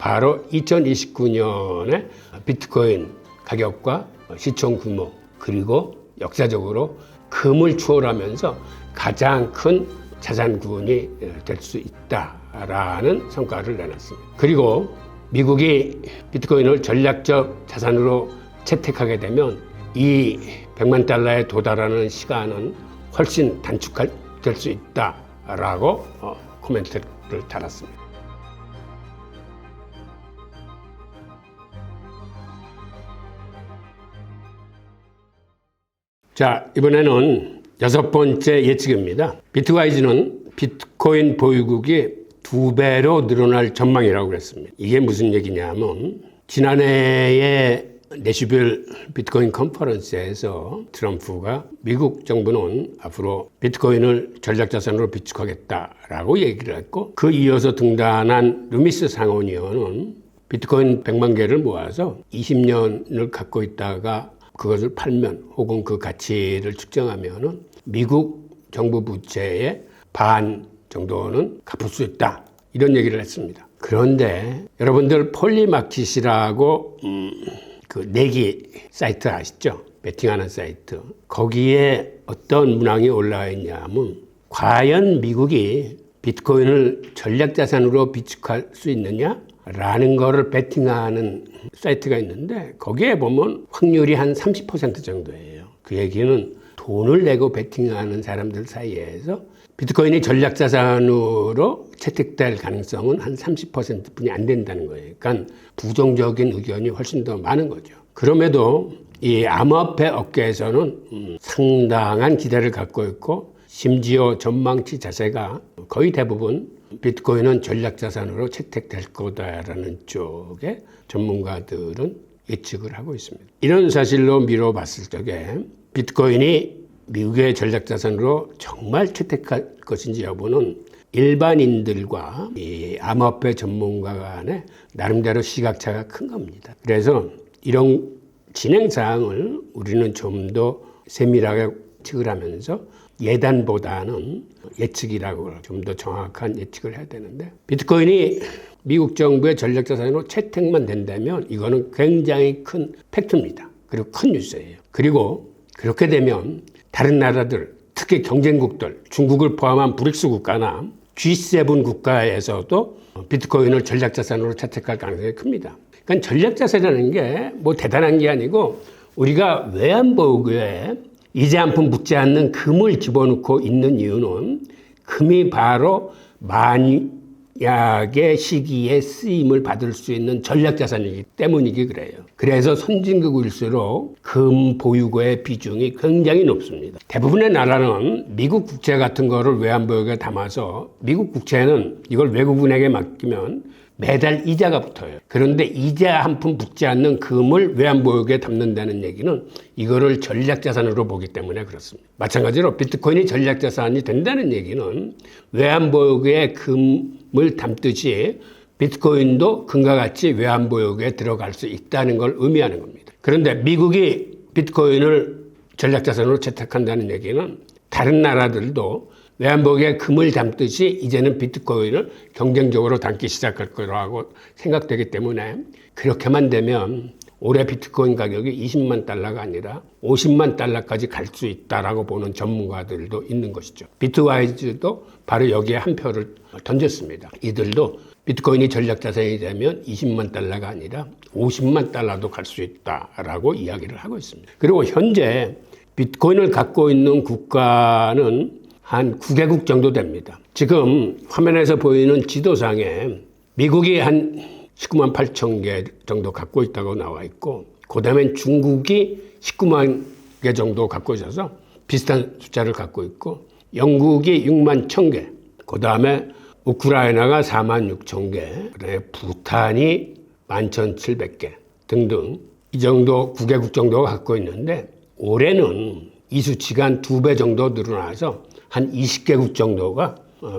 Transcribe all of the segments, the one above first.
바로 2029년에 비트코인 가격과 시총 규모 그리고 역사적으로 금을 추월하면서 가장 큰 자산 구원이 될 수 있다라는 성과를 내놨습니다. 그리고 미국이 비트코인을 전략적 자산으로 채택하게 되면 이 100만 달러에 도달하는 시간은 훨씬 단축될 수 있다라고 코멘트를 달았습니다. 자, 이번에는 6번째 예측입니다. 비트와이즈는 비트코인 보유국이 2배로 늘어날 전망이라고 그랬습니다. 이게 무슨 얘기냐면 지난해에 내슈빌 비트코인 컨퍼런스에서 트럼프가 미국 정부는 앞으로 비트코인을 전략자산으로 비축하겠다라고 얘기를 했고 그 이어서 등단한 루미스 상원의원은 비트코인 100만 개를 모아서 20년을 갖고 있다가 그것을 팔면 혹은 그 가치를 측정하면은 미국 정부 부채의 반 정도는 갚을 수 있다. 이런 얘기를 했습니다. 그런데 여러분들 폴리마켓이라고 그 내기 사이트 아시죠? 베팅하는 사이트. 거기에 어떤 문항이 올라와 있냐면 과연 미국이 비트코인을 전략자산으로 비축할 수 있느냐? 라는 거를 베팅하는 사이트가 있는데 거기에 보면 확률이 한 30% 정도예요. 그 얘기는 돈을 내고 베팅하는 사람들 사이에서 비트코인이 전략자산으로 채택될 가능성은 한 30%뿐이 안 된다는 거예요. 그러니까 부정적인 의견이 훨씬 더 많은 거죠. 그럼에도 이 암호화폐 업계에서는 상당한 기대를 갖고 있고 심지어 전망치 자체가 거의 대부분 비트코인은 전략자산으로 채택될 거다라는 쪽에 전문가들은 예측을 하고 있습니다. 이런 사실로 미뤄봤을 적에 비트코인이 미국의 전략자산으로 정말 채택할 것인지 여부는 일반인들과 이 암호화폐 전문가 간의 나름대로 시각차가 큰 겁니다. 그래서 이런 진행사항을 우리는 좀 더 세밀하게 예측을 하면서 예단보다는 예측이라고 좀 더 정확한 예측을 해야 되는데 비트코인이 미국 정부의 전략자산으로 채택만 된다면 이거는 굉장히 큰 팩트입니다. 그리고 큰 뉴스예요. 그리고 그렇게 되면 다른 나라들, 특히 경쟁국들, 중국을 포함한 브릭스 국가나 G7 국가에서도 비트코인을 전략자산으로 채택할 가능성이 큽니다. 그러니까 전략자산이라는 게 뭐 대단한 게 아니고 우리가 외환보유고에 이자 한 푼 묻지 않는 금을 집어넣고 있는 이유는 금이 바로 만약의 시기에 쓰임을 받을 수 있는 전략자산이기 때문이기 그래요. 그래서 선진국일수록 금 보유고의 비중이 굉장히 높습니다. 대부분의 나라는 미국 국채 같은 거를 외환보유고에 담아서 미국 국채는 이걸 외국인에게 맡기면 매달 이자가 붙어요. 그런데 이자 한 푼 붙지 않는 금을 외환보유고에 담는다는 얘기는 이거를 전략자산으로 보기 때문에 그렇습니다. 마찬가지로 비트코인이 전략자산이 된다는 얘기는 외환보유고에 금을 담듯이 비트코인도 금과 같이 외환보유고에 들어갈 수 있다는 걸 의미하는 겁니다. 그런데 미국이 비트코인을 전략자산으로 채택한다는 얘기는 다른 나라들도 외환보유고에 금을 담듯이 이제는 비트코인을 경쟁적으로 담기 시작할 거라고 생각되기 때문에 그렇게만 되면 올해 비트코인 가격이 20만 달러가 아니라 50만 달러까지 갈 수 있다라고 보는 전문가들도 있는 것이죠. 비트와이즈도 바로 여기에 한 표를 던졌습니다. 이들도 비트코인이 전략자산이 되면 20만 달러가 아니라 50만 달러도 갈 수 있다라고 이야기를 하고 있습니다. 그리고 현재 비트코인을 갖고 있는 국가는 한 9개국 정도 됩니다. 지금 화면에서 보이는 지도상에 미국이 한 19만 8천 개 정도 갖고 있다고 나와 있고 그 다음엔 중국이 19만 개 정도 갖고 있어서 비슷한 숫자를 갖고 있고 영국이 6만 1천 개, 그 다음에 우크라이나가 4만 6천 개, 그다음에 부탄이 11,700개 등등 이 정도 9개국 정도가 갖고 있는데 올해는 이 수치가 한 2배 정도 늘어나서 한 20개국 정도가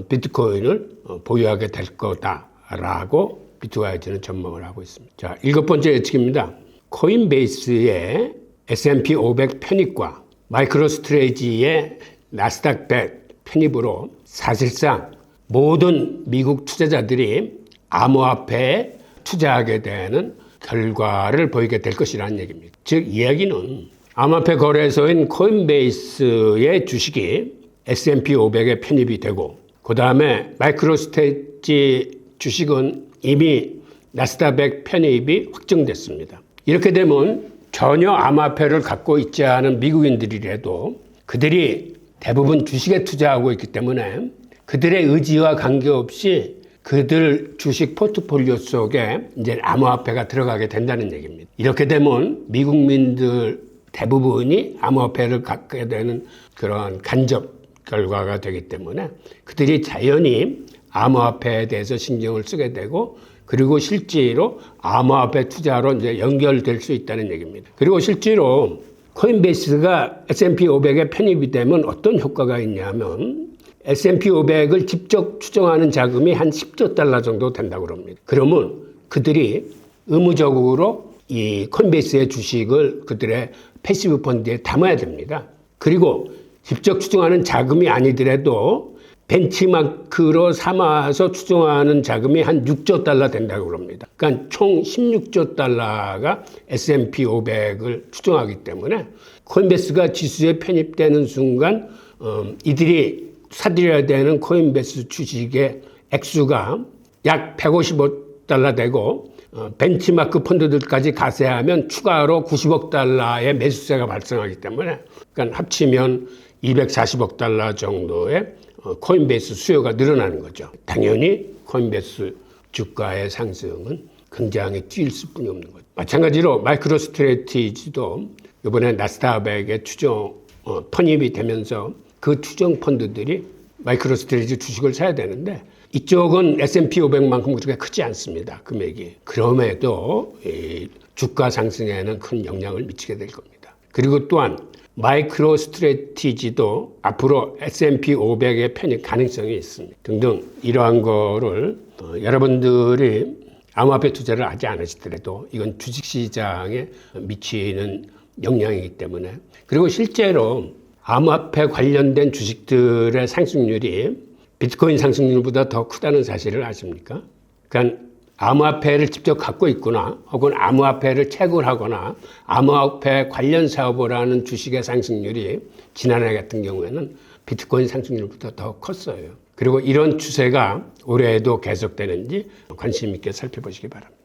비트코인을 보유하게 될 거다라고 비트와이즈는 전망을 하고 있습니다. 자, 7번째 예측입니다. 코인베이스의 S&P 500 편입과 마이크로스트레이지의 나스닥 100 편입으로 사실상 모든 미국 투자자들이 암호화폐에 투자하게 되는 결과를 보이게 될 것이라는 얘기입니다. 즉 이야기는 암호화폐 거래소인 코인베이스의 주식이 S&P 500에 편입이 되고 그 다음에 마이크로스트레치 주식은 이미 나스닥 편입이 확정됐습니다. 이렇게 되면 전혀 암호화폐를 갖고 있지 않은 미국인들이라도 그들이 대부분 주식에 투자하고 있기 때문에 그들의 의지와 관계없이 그들 주식 포트폴리오 속에 이제 암호화폐가 들어가게 된다는 얘기입니다. 이렇게 되면 미국민들 대부분이 암호화폐를 갖게 되는 그런 간접 결과가 되기 때문에 그들이 자연히 암호화폐에 대해서 신경을 쓰게 되고 그리고 실제로 암호화폐 투자로 이제 연결될 수 있다는 얘기입니다. 그리고 실제로 코인베이스가 S&P 500에 편입이 되면 어떤 효과가 있냐면 S&P 500을 직접 추정하는 자금이 한 10조 달러 정도 된다고 합니다. 그러면 그들이 의무적으로 이 코인베이스의 주식을 그들의 패시브 펀드에 담아야 됩니다. 그리고 직접 추정하는 자금이 아니더라도 벤치마크로 삼아서 추정하는 자금이 한 6조 달러 된다고 합니다. 그러니까 총 16조 달러가 S&P 500을 추정하기 때문에 코인베이스가 지수에 편입되는 순간 이들이 사들여야 되는 코인베이스 주식의 액수가 약 155달러 되고 벤치마크 펀드들까지 가세하면 추가로 90억 달러의 매수세가 발생하기 때문에 그러니까 합치면 240억 달러 정도의 코인베이스 수요가 늘어나는 거죠. 당연히 코인베이스 주가의 상승은 굉장히 뛰일 수뿐이 없는 거죠. 마찬가지로 마이크로스트래티지도 이번에 나스닥에 추정 편입이 되면서 그 추정 펀드들이 마이크로스트래티지 주식을 사야 되는데 이쪽은 S&P 500만큼 그렇게 크지 않습니다. 금액이. 그럼에도 이 주가 상승에는 큰 영향을 미치게 될 겁니다. 그리고 또한 마이크로스트래티지도 앞으로 S&P 500의 편입 가능성이 있습니다. 등등 이러한 거를 여러분들이 암호화폐 투자를 하지 않으시더라도 이건 주식시장에 미치는 영향이기 때문에 그리고 실제로 암호화폐 관련된 주식들의 상승률이 비트코인 상승률보다 더 크다는 사실을 아십니까? 그러니까 암호화폐를 직접 갖고 있거나 혹은 암호화폐를 채굴하거나 암호화폐 관련 사업을 하는 주식의 상승률이 지난해 같은 경우에는 비트코인 상승률보다 더 컸어요. 그리고 이런 추세가 올해에도 계속되는지 관심 있게 살펴보시기 바랍니다.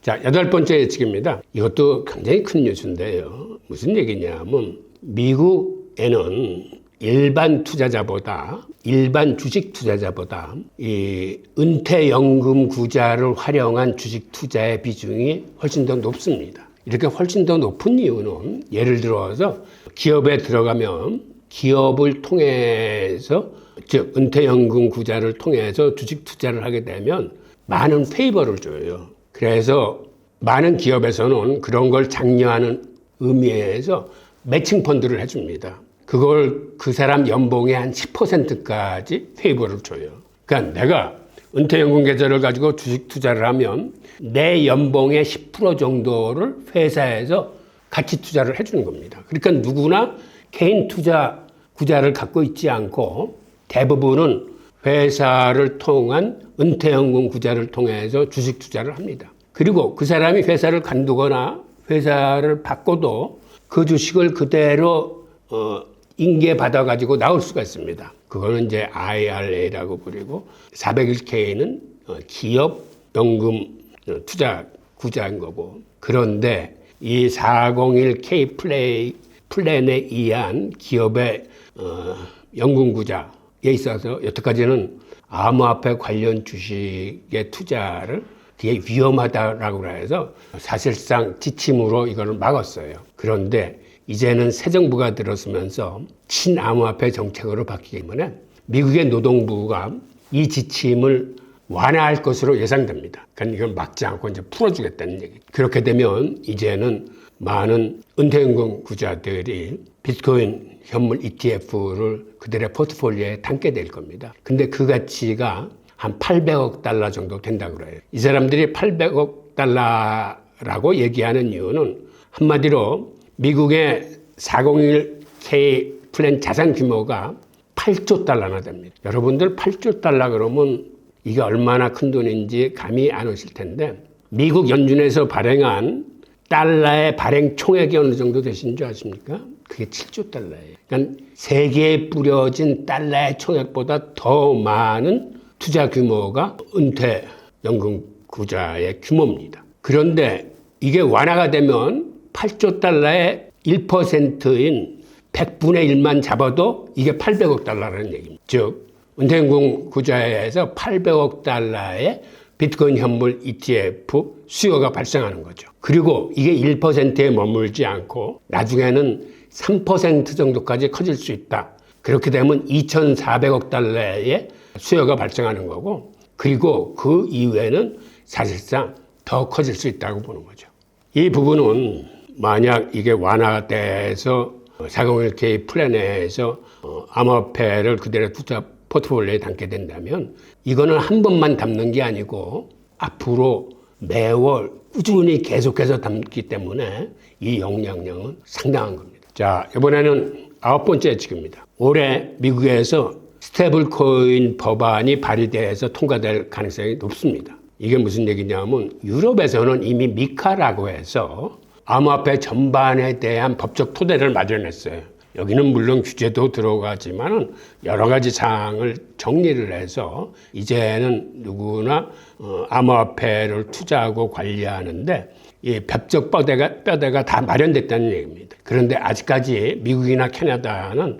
자, 8번째 예측입니다. 이것도 굉장히 큰 뉴스인데요. 무슨 얘기냐면 미국에는 일반 투자자보다 일반 주식 투자자보다 이 은퇴연금 구자를 활용한 주식 투자의 비중이 훨씬 더 높습니다. 이렇게 훨씬 더 높은 이유는 예를 들어서 기업에 들어가면 기업을 통해서 즉 은퇴연금 구자를 통해서 주식 투자를 하게 되면 많은 페이버를 줘요. 그래서 많은 기업에서는 그런 걸 장려하는 의미에서 매칭 펀드를 해줍니다. 그걸 그 사람 연봉의 한 10%까지 페이버를 줘요. 그러니까 내가 은퇴연금 계좌를 가지고 주식 투자를 하면 내 연봉의 10% 정도를 회사에서 같이 투자를 해주는 겁니다. 그러니까 누구나 개인 투자 구자를 갖고 있지 않고 대부분은 회사를 통한 은퇴연금 구자를 통해서 주식 투자를 합니다. 그리고 그 사람이 회사를 관두거나 회사를 바꿔도 그 주식을 그대로 인계받아가지고 나올 수가 있습니다. 그거는 이제 IRA라고 부르고 401K는 기업 연금 투자 구자인 거고 그런데 이 401K 플랜에 의한 기업의 연금 구자에 있어서 여태까지는 암호화폐 관련 주식의 투자를 되게 위험하다라고 해서 사실상 지침으로 이거를 막았어요. 그런데 이제는 새 정부가 들어서면서 친암호화폐 정책으로 바뀌기 때문에 미국의 노동부가 이 지침을 완화할 것으로 예상됩니다. 그러니까 이걸 막지 않고 이제 풀어주겠다는 얘기. 그렇게 되면 이제는 많은 은퇴연금 구자들이 비트코인 현물 ETF를 그들의 포트폴리오에 담게 될 겁니다. 근데 그 가치가 한 800억 달러 정도 된다고 그래요. 이 사람들이 800억 달러라고 얘기하는 이유는 한마디로 미국의 401K 플랜 자산 규모가 8조 달러나 됩니다. 여러분들 8조 달러 그러면 이게 얼마나 큰 돈인지 감이 안 오실 텐데 미국 연준에서 발행한 달러의 발행 총액이 어느 정도 되신 줄 아십니까? 그게 7조 달러예요. 그러니까 세계에 뿌려진 달러의 총액보다 더 많은 투자 규모가 은퇴연금 구자의 규모입니다. 그런데 이게 완화가 되면 8조 달러의 1%인 100분의 1만 잡아도 이게 800억 달러라는 얘기입니다. 즉 은퇴연금 구자에서 800억 달러의 비트코인 현물 ETF 수요가 발생하는 거죠. 그리고 이게 1%에 머물지 않고 나중에는 3% 정도까지 커질 수 있다. 그렇게 되면 2,400억 달러의 수요가 발생하는 거고, 그리고 그 이후에는 사실상 더 커질 수 있다고 보는 거죠. 이 부분은 만약 이게 완화돼서 401k 플랜에서 암호화폐를 그대로 투자 포트폴리오에 담게 된다면 이거는 한 번만 담는 게 아니고 앞으로 매월 꾸준히 계속해서 담기 때문에 이 영향력은 상당한 겁니다. 자, 이번에는 9번째 예측입니다. 올해 미국에서 스테이블 코인 법안이 발의돼서 통과될 가능성이 높습니다. 이게 무슨 얘기냐면 유럽에서는 이미 미카라고 해서 암호화폐 전반에 대한 법적 토대를 마련했어요. 여기는 물론 규제도 들어가지만 여러 가지 사항을 정리를 해서 이제는 누구나 암호화폐를 투자하고 관리하는데 이 법적 뼈대가 다 마련됐다는 얘기입니다. 그런데 아직까지 미국이나 캐나다는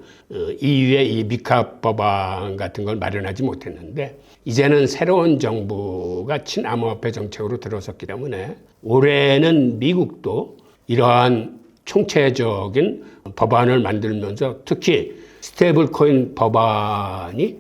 EU의 이 미카 법안 같은 걸 마련하지 못했는데 이제는 새로운 정부가 친암호화폐 정책으로 들어섰기 때문에 올해는 미국도 이러한 총체적인 법안을 만들면서 특히 스테이블 코인 법안이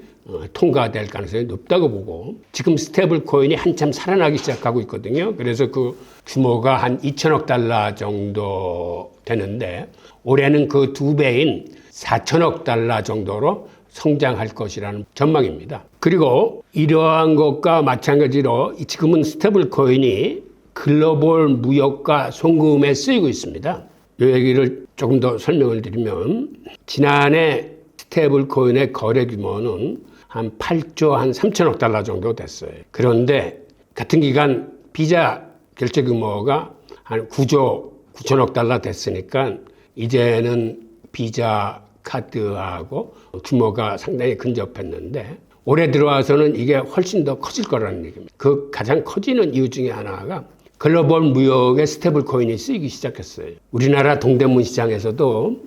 통과될 가능성이 높다고 보고 지금 스테이블 코인이 한참 살아나기 시작하고 있거든요. 그래서 그 규모가 한 2천억 달러 정도 되는데 올해는 그 2배인 4천억 달러 정도로 성장할 것이라는 전망입니다. 그리고 이러한 것과 마찬가지로 지금은 스테이블 코인이 글로벌 무역과 송금에 쓰이고 있습니다. 이 얘기를 조금 더 설명을 드리면 지난해 스테이블 코인의 거래 규모는 한 8조 한 3천억 달러 정도 됐어요. 그런데 같은 기간 비자 결제 규모가 한 9조 9천억 달러 됐으니까 이제는 비자 카드하고 규모가 상당히 근접했는데 올해 들어와서는 이게 훨씬 더 커질 거라는 얘기입니다. 그 가장 커지는 이유 중에 하나가 글로벌 무역에 스테이블 코인이 쓰이기 시작했어요. 우리나라 동대문 시장에서도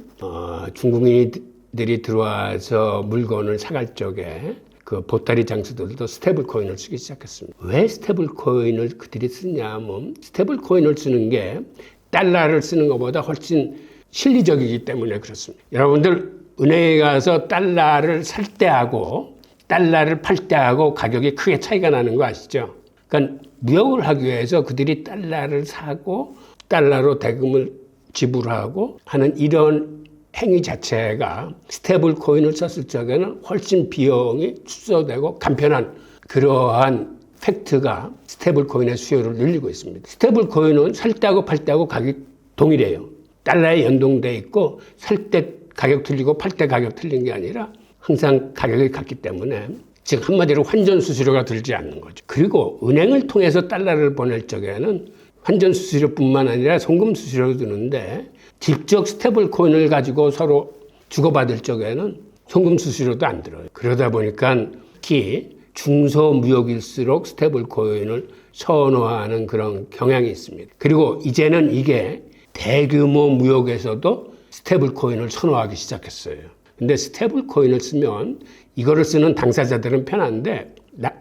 중국인들이 들어와서 물건을 사갈 적에 그 보따리 장수들도 스테이블 코인을 쓰기 시작했습니다. 왜 스테이블 코인을 그들이 쓰냐면 스테이블 코인을 쓰는 게 달러를 쓰는 것보다 훨씬 실리적이기 때문에 그렇습니다. 여러분들 은행에 가서 달러를 살 때하고 달러를 팔 때하고 가격이 크게 차이가 나는 거 아시죠? 그러니까 무역을 하기 위해서 그들이 달러를 사고 달러로 대금을 지불하고 하는 이런 행위 자체가 스테이블 코인을 썼을 적에는 훨씬 비용이 축소되고 간편한 그러한 팩트가 스테이블 코인의 수요를 늘리고 있습니다. 스테이블 코인은 살 때하고 팔 때하고 가격이 동일해요. 달러에 연동돼 있고 살 때 가격 틀리고 팔 때 가격 틀린 게 아니라 항상 가격이 같기 때문에 즉 한마디로 환전 수수료가 들지 않는 거죠. 그리고 은행을 통해서 달러를 보낼 적에는 환전 수수료뿐만 아니라 송금 수수료도 드는데 직접 스테이블 코인을 가지고 서로 주고받을 적에는 송금 수수료도 안 들어요. 그러다 보니까 특히 중소무역일수록 스테이블 코인을 선호하는 그런 경향이 있습니다. 그리고 이제는 이게 대규모 무역에서도 스테이블 코인을 선호하기 시작했어요. 근데 스테이블 코인을 쓰면 이거를 쓰는 당사자들은 편한데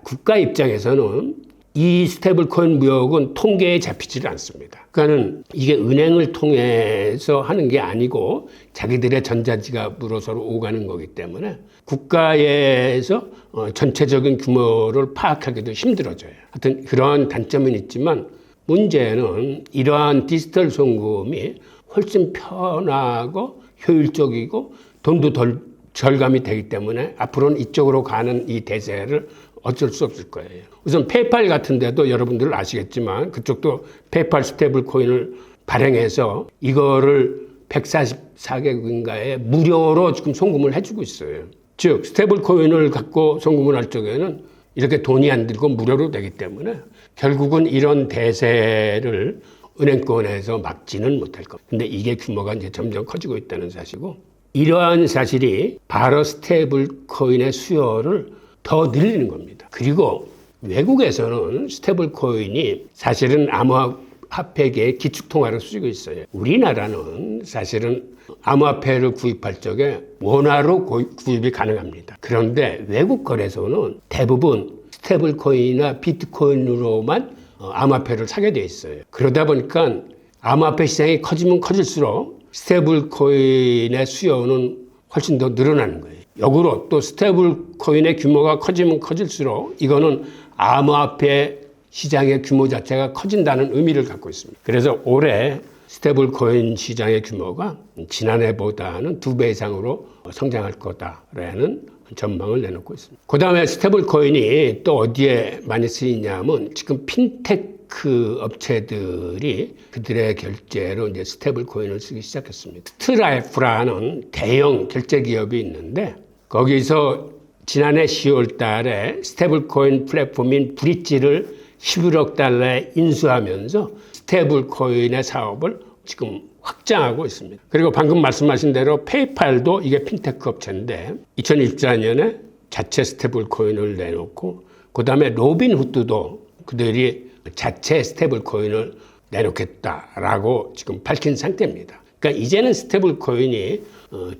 국가 입장에서는 이 스테이블 코인 무역은 통계에 잡히지를 않습니다. 그러니까는 이게 은행을 통해서 하는 게 아니고 자기들의 전자지갑으로 서로 오가는 거기 때문에 국가에서 전체적인 규모를 파악하기도 힘들어져요. 하여튼 그런 단점은 있지만 문제는 이러한 디지털 송금이 훨씬 편하고 효율적이고 돈도 덜 절감이 되기 때문에 앞으로는 이쪽으로 가는 이 대세를 어쩔 수 없을 거예요. 우선 페이팔 같은 데도 여러분들 아시겠지만 그쪽도 페이팔 스테이블 코인을 발행해서 이거를 144개국인가에 무료로 지금 송금을 해주고 있어요. 즉 스테이블 코인을 갖고 송금을 할 적에는 이렇게 돈이 안 들고 무료로 되기 때문에 결국은 이런 대세를 은행권에서 막지는 못할 겁니다. 근데 이게 규모가 이제 점점 커지고 있다는 사실이고, 이러한 사실이 바로 스테이블 코인의 수요를 더 늘리는 겁니다. 그리고 외국에서는 스테이블 코인이 사실은 암호화폐계의 기축통화로 쓰이고 있어요. 우리나라는 사실은 암호화폐를 구입할 적에 원화로 구입이 가능합니다. 그런데 외국 거래소는 대부분 스테이블 코인이나 비트코인으로만 암호화폐를 사게 돼 있어요. 그러다 보니까 암호화폐 시장이 커지면 커질수록 스테이블 코인의 수요는 훨씬 더 늘어나는 거예요. 역으로 또 스테이블 코인의 규모가 커지면 커질수록 이거는 암호화폐 시장의 규모 자체가 커진다는 의미를 갖고 있습니다. 그래서 올해 스테이블 코인 시장의 규모가 지난해보다는 2배 이상으로 성장할 거다라는 전망을 내놓고 있습니다. 그 다음에 스테이블 코인이 또 어디에 많이 쓰이냐면 지금 핀테크 업체들이 그들의 결제로 이제 스테이블 코인을 쓰기 시작했습니다. 스트라이프라는 대형 결제 기업이 있는데 거기서 지난해 10월 달에 스테이블 코인 플랫폼인 브릿지를 11억 달러에 인수하면서 스테이블 코인의 사업을 지금 확장하고 있습니다. 그리고 방금 말씀하신 대로 페이팔도 이게 핀테크 업체인데 2024년에 자체 스테이블 코인을 내놓고 그 다음에 로빈후드도 그들이 자체 스테이블 코인을 내놓겠다라고 지금 밝힌 상태입니다. 그러니까 이제는 스테이블 코인이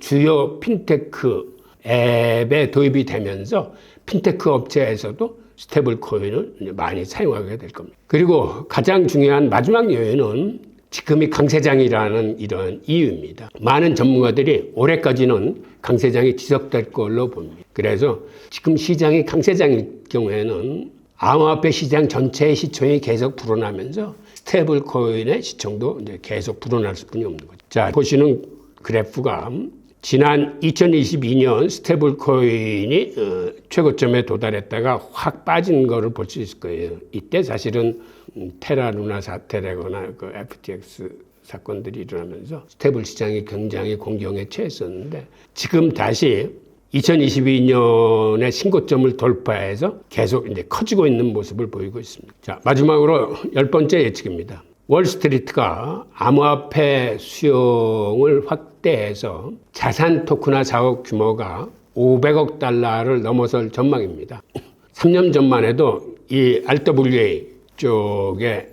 주요 핀테크 앱에 도입이 되면서 핀테크 업체에서도 스테이블 코인을 많이 사용하게 될 겁니다. 그리고 가장 중요한 마지막 요인은 지금이 강세장이라는 이런 이유입니다. 많은 전문가들이 올해까지는 강세장이 지속될 걸로 봅니다. 그래서 지금 시장이 강세장일 경우에는 암호화폐 시장 전체의 시총이 계속 불어나면서 스테이블 코인의 시총도 이제 계속 불어날 수뿐이 없는 거죠. 자, 보시는 그래프가 지난 2022년 스테이블 코인이 최고점에 도달했다가 확 빠진 거를 볼 수 있을 거예요. 이때 사실은 테라루나 사태라거나 그 FTX 사건들이 일어나면서 스테이블 시장이 굉장히 공경에 처했었는데 지금 다시 2022년에 신고점을 돌파해서 계속 이제 커지고 있는 모습을 보이고 있습니다. 자, 마지막으로 10번째 예측입니다. 월스트리트가 암호화폐 수용을 확대해서 자산 토큰화 사업 규모가 500억 달러를 넘어설 전망입니다. 3년 전만 해도 이 RWA 쪽의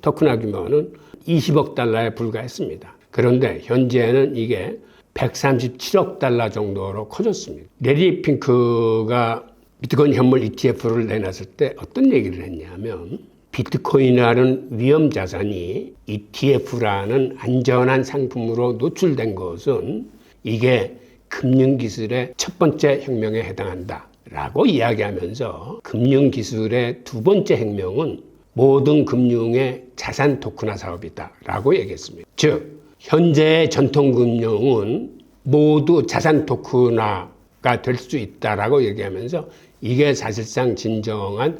토큰화 규모는 20억 달러에 불과했습니다. 그런데 현재는 이게 137억 달러 정도로 커졌습니다. 레리 핑크가 비트코인 현물 ETF를 내놨을 때 어떤 얘기를 했냐면 비트코인이라는 위험 자산이 ETF라는 안전한 상품으로 노출된 것은 이게 금융기술의 첫 번째 혁명에 해당한다 라고 이야기하면서 금융기술의 두 번째 혁명은 모든 금융의 자산 토큰화 사업이다 라고 얘기했습니다. 즉 현재의 전통금융은 모두 자산 토큰화가 될 수 있다라고 얘기하면서 이게 사실상 진정한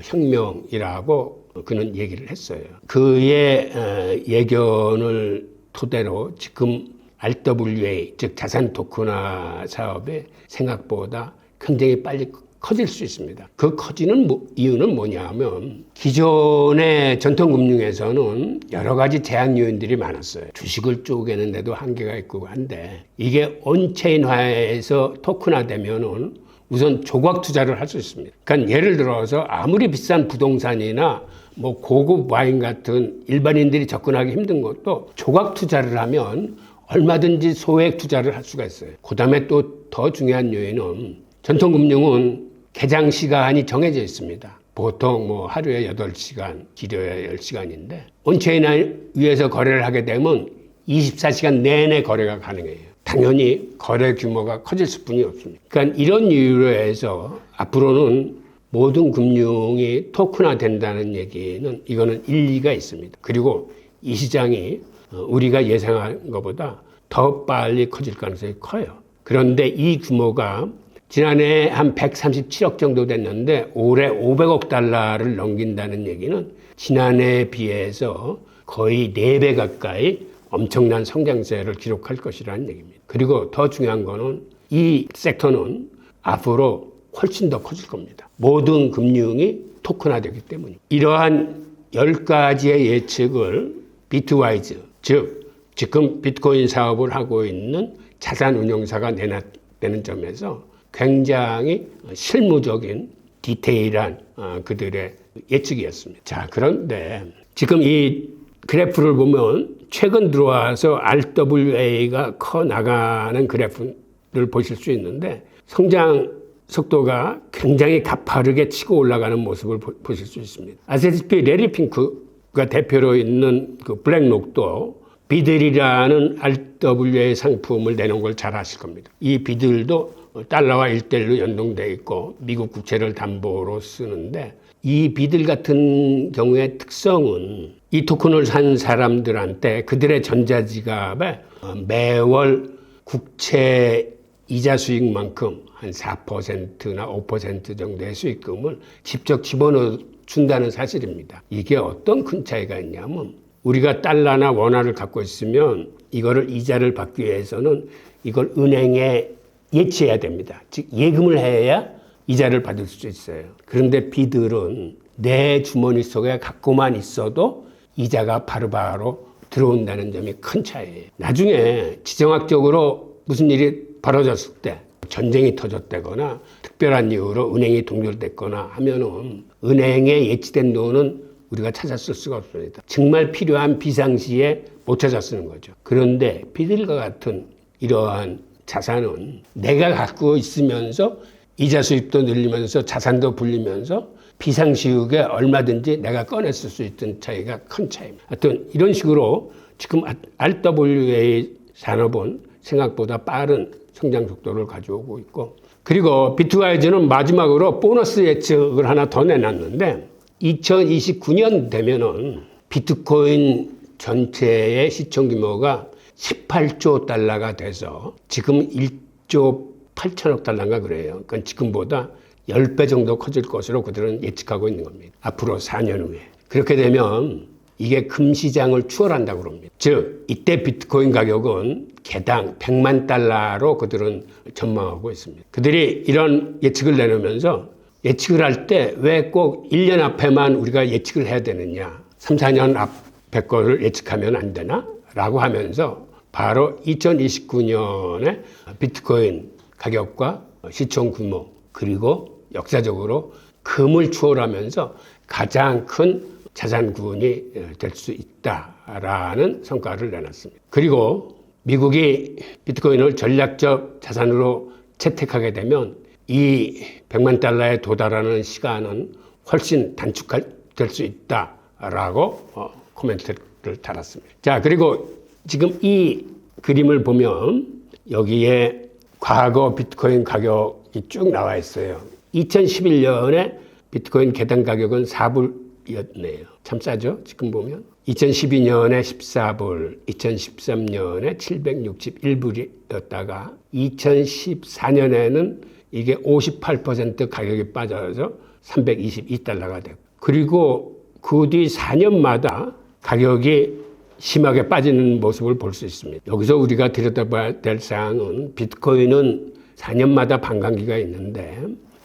혁명이라고 그는 얘기를 했어요. 그의 예견을 토대로 지금 RWA, 즉 자산 토큰화 사업이 생각보다 굉장히 빨리 커질 수 있습니다. 그 커지는 이유는 뭐냐면 기존의 전통금융에서는 여러 가지 제한 요인들이 많았어요. 주식을 쪼개는데도 한계가 있고 한데 이게 온체인화해서 토큰화되면은 우선 조각 투자를 할 수 있습니다. 그러니까 예를 들어서 아무리 비싼 부동산이나 뭐 고급 와인 같은 일반인들이 접근하기 힘든 것도 조각 투자를 하면 얼마든지 소액 투자를 할 수가 있어요. 그 다음에 또 더 중요한 요인은 전통금융은 개장 시간이 정해져 있습니다. 보통 뭐 하루에 8시간, 길어야 10시간인데 온체인 위에서 거래를 하게 되면 24시간 내내 거래가 가능해요. 당연히 거래 규모가 커질 수뿐이 없습니다. 그러니까 이런 이유로 해서 앞으로는 모든 금융이 토큰화 된다는 얘기는 이거는 일리가 있습니다. 그리고 이 시장이 우리가 예상한 것보다 더 빨리 커질 가능성이 커요. 그런데 이 규모가 지난해 한 137억 정도 됐는데 올해 500억 달러를 넘긴다는 얘기는 지난해에 비해서 거의 4배 가까이 엄청난 성장세를 기록할 것이라는 얘기입니다. 그리고 더 중요한 거는 이 섹터는 앞으로 훨씬 더 커질 겁니다. 모든 금융이 토큰화되기 때문입니다. 이러한 10가지의 예측을 비트와이즈, 즉 지금 비트코인 사업을 하고 있는 자산운용사가 내놨다는 점에서 굉장히 실무적인 디테일한 그들의 예측이었습니다. 자, 그런데 지금 이 그래프를 보면 최근 들어와서 RWA가 커 나가는 그래프를 보실 수 있는데 성장 속도가 굉장히 가파르게 치고 올라가는 모습을 보실 수 있습니다. 아시다시피 레리 핑크가 대표로 있는 그 블랙록도 비들이라는 RWA 상품을 내놓은 걸 잘 아실 겁니다. 이 비들도 달러와 1대1로 연동되어 있고 미국 국채를 담보로 쓰는데 이 비들 같은 경우의 특성은 이 토큰을 산 사람들한테 그들의 전자지갑에 매월 국채 이자 수익만큼 한 4%나 5% 정도의 수익금을 직접 집어넣어 준다는 사실입니다. 이게 어떤 큰 차이가 있냐면 우리가 달러나 원화를 갖고 있으면 이거를 이자를 받기 위해서는 이걸 은행에 예치해야 됩니다. 즉 예금을 해야 이자를 받을 수 있어요. 그런데 비들은 내 주머니 속에 갖고만 있어도 이자가 바로바로 들어온다는 점이 큰 차이예요. 나중에 지정학적으로 무슨 일이 벌어졌을 때 전쟁이 터졌다거나 특별한 이유로 은행이 동결됐거나 하면은 은행에 예치된 돈은 우리가 찾아 쓸 수가 없습니다. 정말 필요한 비상시에 못 찾아 쓰는 거죠. 그런데 비들과 같은 이러한 자산은 내가 갖고 있으면서 이자 수입도 늘리면서 자산도 불리면서 비상시국에 얼마든지 내가 꺼냈을 수 있던 차이가 큰 차이입니다. 하여튼 이런 식으로 지금 RWA 산업은 생각보다 빠른 성장 속도를 가져오고 있고, 그리고 비트와이즈는 마지막으로 보너스 예측을 하나 더 내놨는데 2029년 되면은 비트코인 전체의 시총 규모가 18조 달러가 돼서 지금 1조 8천억 달러인가 그래요. 그러니까 지금보다 10배 정도 커질 것으로 그들은 예측하고 있는 겁니다. 앞으로 4년 후에. 그렇게 되면 이게 금시장을 추월한다고 그럽니다. 즉 이때 비트코인 가격은 개당 100만 달러로 그들은 전망하고 있습니다. 그들이 이런 예측을 내놓으면서 예측을 할 때 왜 꼭 1년 앞에만 우리가 예측을 해야 되느냐, 3, 4년 앞에 거를 예측하면 안 되나? 라고 하면서 바로 2029년에 비트코인 가격과 시총 규모 그리고 역사적으로 금을 추월하면서 가장 큰 자산군이 될 수 있다라는 성과를 내놨습니다. 그리고 미국이 비트코인을 전략적 자산으로 채택하게 되면 이 100만 달러에 도달하는 시간은 훨씬 단축될 수 있다라고 코멘트를 달았습니다. 자, 그리고 지금 이 그림을 보면 여기에 과거 비트코인 가격이 쭉 나와 있어요. 2011년에 비트코인 개당 가격은 4불이었네요. 참 싸죠? 지금 보면. 2012년에 14불, 2013년에 761불이었다가 2014년에는 이게 58% 가격이 빠져서 322달러가 되고, 그리고 그 뒤 4년마다 가격이 심하게 빠지는 모습을 볼 수 있습니다. 여기서 우리가 들여다봐야 될 사항은 비트코인은 4년마다 반감기가 있는데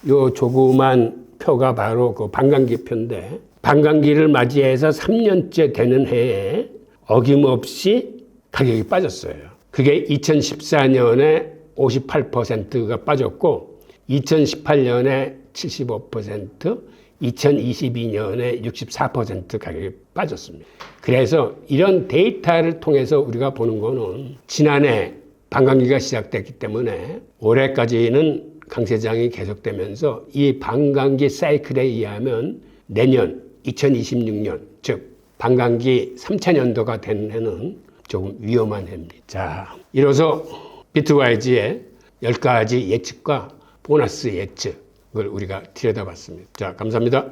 요 조그만 표가 바로 그 반감기 표인데, 반감기를 맞이해서 3년째 되는 해에 어김없이 가격이 빠졌어요. 그게 2014년에 58%가 빠졌고 2018년에 75%, 2022년에 64% 가격이 빠졌습니다. 그래서 이런 데이터를 통해서 우리가 보는 거는 지난해 반감기가 시작됐기 때문에 올해까지는 강세장이 계속되면서 이 반감기 사이클에 의하면 내년 2026년, 즉 반감기 3차년도가 된 해는 조금 위험한 해입니다. 자, 이로써 비트와이즈의 10가지 예측과 보너스 예측을 우리가 들여다봤습니다. 자, 감사합니다.